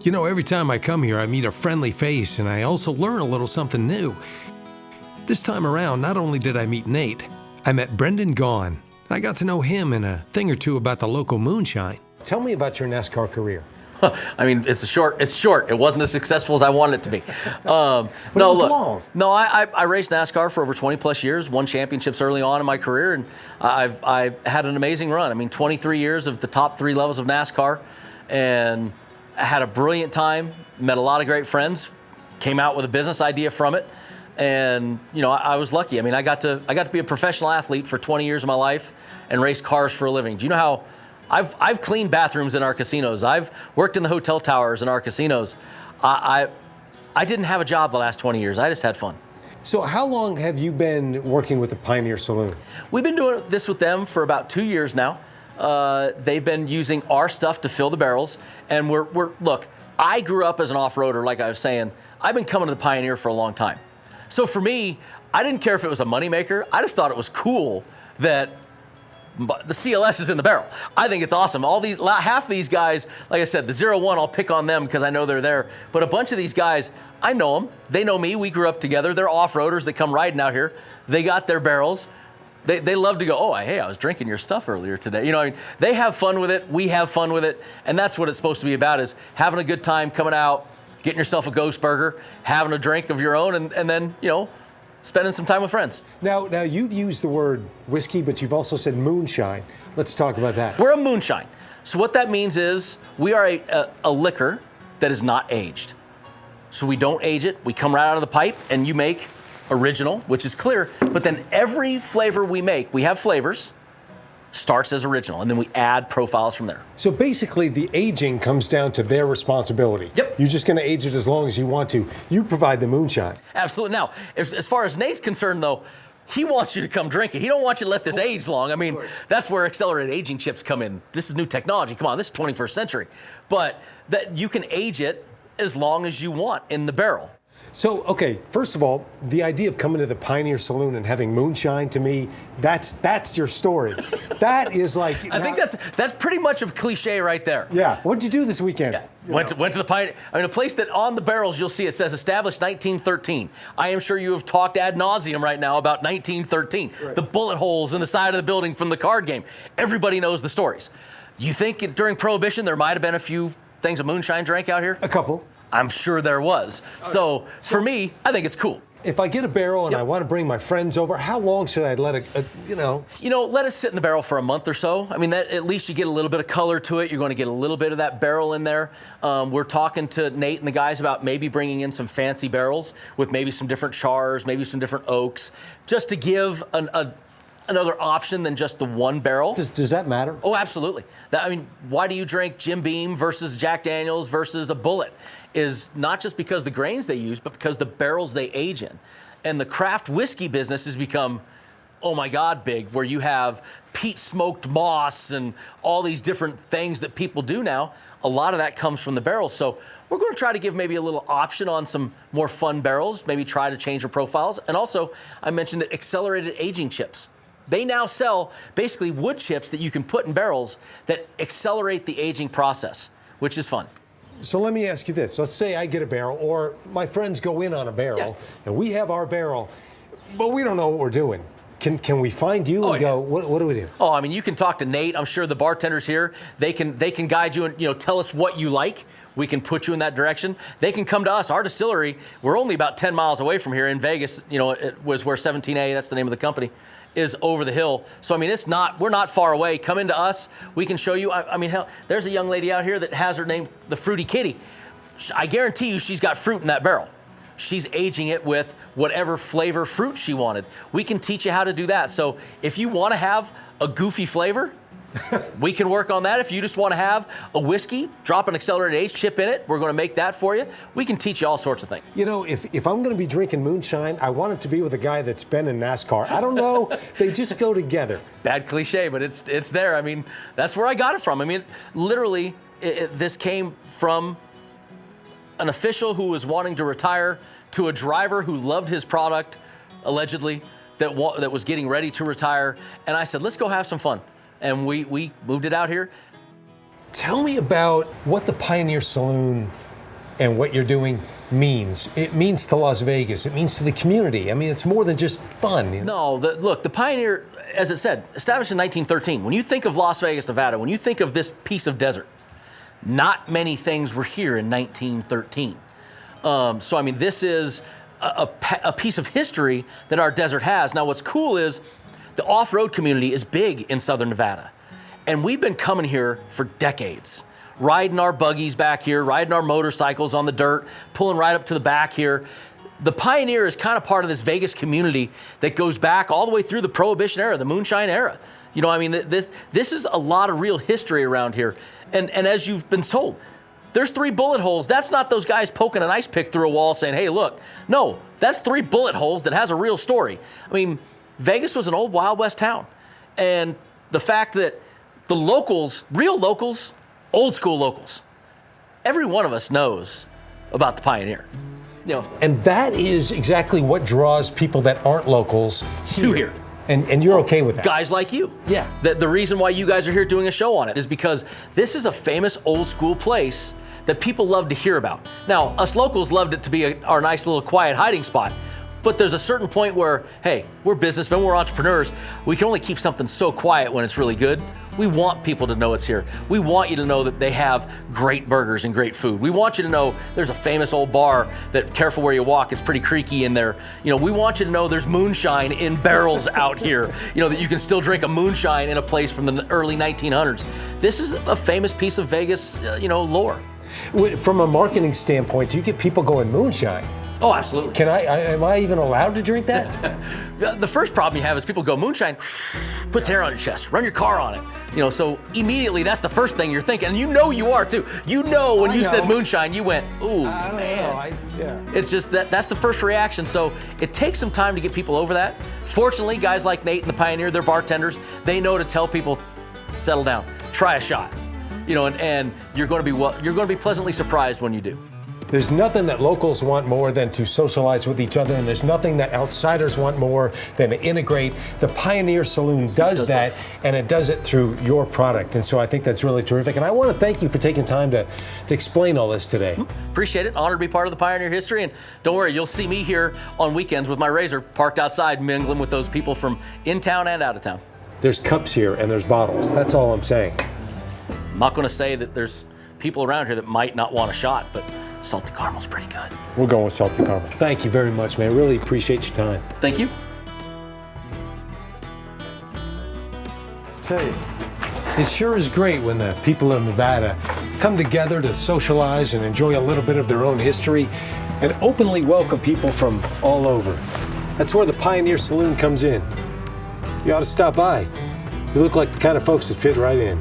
You know, every time I come here, I meet a friendly face and I also learn a little something new. This time around, not only did I meet Nate, I met Brendan Gaughan. I got to know him and a thing or two about the local Moonshine. Tell me about your NASCAR career. I mean, it's short. It wasn't as successful as I wanted it to be. But it was long. No, I raced NASCAR for over 20 plus years, won championships early on in my career, and I've had an amazing run. I mean, 23 years of the top 3 levels of NASCAR, and I had a brilliant time, met a lot of great friends, came out with a business idea from it, and you know, I was lucky. I mean, I got to be a professional athlete for 20 years of my life and race cars for a living. Do you know how I've cleaned bathrooms in our casinos? I've worked in the hotel towers in our casinos. I didn't have a job the last 20 years. I just had fun. So how long have you been working with the Pioneer Saloon? We've been doing this with them for about 2 years now. They've been using our stuff to fill the barrels, and look, I grew up as an off-roader, like I was saying. I've been coming to the Pioneer for a long time. So for me, I didn't care if it was a moneymaker. I just thought it was cool that the CLS is in the barrel. I think it's awesome. Half these guys, like I said, the 01, I'll pick on them because I know they're there. But a bunch of these guys, I know them. They know me. We grew up together. They're off-roaders. They come riding out here. They got their barrels. They love to go, oh, hey, I was drinking your stuff earlier today. You know, I mean, they have fun with it. We have fun with it. And that's what it's supposed to be about, is having a good time, coming out, getting yourself a ghost burger, having a drink of your own, and then, you know, spending some time with friends. Now you've used the word whiskey, but you've also said moonshine. Let's talk about that. We're a moonshine. So what that means is we are a liquor that is not aged. So we don't age it. We come right out of the pipe, and you make original, which is clear, but then every flavor we make, we have flavors, starts as original, and then we add profiles from there. So basically the aging comes down to their responsibility. Yep. You're just going to age it as long as you want to. You provide the moonshine. Absolutely. Now, as far as Nate's concerned, though, he wants you to come drink it. He don't want you to let this age long. I mean, that's where accelerated aging chips come in. This is new technology. Come on, this is 21st century. But that you can age it as long as you want in the barrel. So, okay, first of all, the idea of coming to the Pioneer Saloon and having moonshine, to me, that's your story. That is like... I think that's pretty much a cliche right there. Yeah. What did you do this weekend? Yeah. Went to the Pioneer. I mean, a place that on the barrels you'll see it says established 1913. I am sure you have talked ad nauseum right now about 1913. Right. The bullet holes in the side of the building from the card game. Everybody knows the stories. You think during Prohibition there might have been a few things of moonshine drank out here? A couple. I'm sure there was. So for me, I think it's cool. If I get a barrel and I want to bring my friends over, how long should I let it, let it sit in the barrel for a month or so. I mean, at least you get a little bit of color to it. You're going to get a little bit of that barrel in there. We're talking to Nate and the guys about maybe bringing in some fancy barrels with maybe some different chars, maybe some different oaks, just to give another option than just the one barrel. Does that matter? Oh, absolutely. I mean, why do you drink Jim Beam versus Jack Daniels versus a Bullet? Is not just because the grains they use, but because the barrels they age in. And the craft whiskey business has become, oh my God, big, where you have peat smoked moss and all these different things that people do now. A lot of that comes from the barrels. So we're going to try to give maybe a little option on some more fun barrels, maybe try to change their profiles. And also, I mentioned that accelerated aging chips. They now sell basically wood chips that you can put in barrels that accelerate the aging process, which is fun. So let me ask you this. Let's say I get a barrel, or my friends go in on a barrel, and we have our barrel, but we don't know what we're doing. Can we find you and go, what do we do? Oh, I mean, you can talk to Nate. I'm sure the bartenders here, they can guide you and, tell us what you like. We can put you in that direction. They can come to us. Our distillery, we're only about 10 miles away from here in Vegas. It was where 17A, that's the name of the company, is over the hill. So, I mean, we're not far away. Come into us. We can show you. I mean, hell, there's a young lady out here that has her name, the Fruity Kitty. I guarantee you she's got fruit in that barrel. She's aging it with whatever flavor fruit she wanted. We can teach you how to do that. So if you want to have a goofy flavor, we can work on that. If you just want to have a whiskey, drop an accelerated age chip in it, we're going to make that for you. We can teach you all sorts of things. If I'm going to be drinking moonshine, I want it to be with a guy that's been in NASCAR. I don't know. They just go together. Bad cliche, but it's there. I mean, that's where I got it from. I mean, literally, this came from an official who was wanting to retire to a driver who loved his product, allegedly, that was getting ready to retire. And I said, let's go have some fun. And we moved it out here. Tell me about what the Pioneer Saloon and what you're doing means. It means to Las Vegas. It means to the community. I mean, it's more than just fun. You know? No, look, the Pioneer, as it said, established in 1913. When you think of Las Vegas, Nevada, when you think of this piece of desert, not many things were here in 1913. So, I mean, this is a piece of history that our desert has. Now, what's cool is the off-road community is big in Southern Nevada. And we've been coming here for decades, riding our buggies back here, riding our motorcycles on the dirt, pulling right up to the back here. The Pioneer is kind of part of this Vegas community that goes back all the way through the Prohibition era, the Moonshine era. You know, I mean, this is a lot of real history around here. And as you've been told, there's 3 bullet holes. That's not those guys poking an ice pick through a wall saying, hey, look. No, that's 3 bullet holes that has a real story. I mean, Vegas was an old Wild West town. And the fact that the locals, real locals, old school locals, every one of us knows about the Pioneer. You know, and that is exactly what draws people that aren't locals to here. And you're okay with that? Guys like you. Yeah. The reason why you guys are here doing a show on it is because this is a famous old school place that people love to hear about. Now, us locals loved it to be our nice little quiet hiding spot. But there's a certain point where, hey, we're businessmen, we're entrepreneurs. We can only keep something so quiet when it's really good. We want people to know it's here. We want you to know that they have great burgers and great food. We want you to know there's a famous old bar that, careful where you walk, it's pretty creaky in there. You know, we want you to know there's moonshine in barrels out here. You know, that you can still drink a moonshine in a place from the early 1900s. This is a famous piece of Vegas, lore. From a marketing standpoint, do you get people going moonshine? Oh, absolutely. Am I even allowed to drink that? The first problem you have is people go, moonshine, puts hair on your chest, run your car on it. You know, so immediately that's the first thing you're thinking. And you know you are too. You know when you said moonshine, you went, ooh, man. It's just that's the first reaction. So it takes some time to get people over that. Fortunately, guys like Nate and the Pioneer, they're bartenders. They know to tell people, settle down, try a shot. You know, and you're going to be pleasantly surprised when you do. There's nothing that locals want more than to socialize with each other, and there's nothing that outsiders want more than to integrate. The Pioneer Saloon does that, and it does it through your product. And so I think that's really terrific. And I want to thank you for taking time to explain all this today. Appreciate it. Honored to be part of the Pioneer history. And don't worry, you'll see me here on weekends with my Razor parked outside, mingling with those people from in town and out of town. There's cups here and there's bottles. That's all I'm saying. I'm not going to say that there's people around here that might not want a shot, but salted caramel's pretty good. We're going with salted caramel. Thank you very much, man. Really appreciate your time. Thank you. I tell you, it sure is great when the people of Nevada come together to socialize and enjoy a little bit of their own history and openly welcome people from all over. That's where the Pioneer Saloon comes in. You ought to stop by. You look like the kind of folks that fit right in.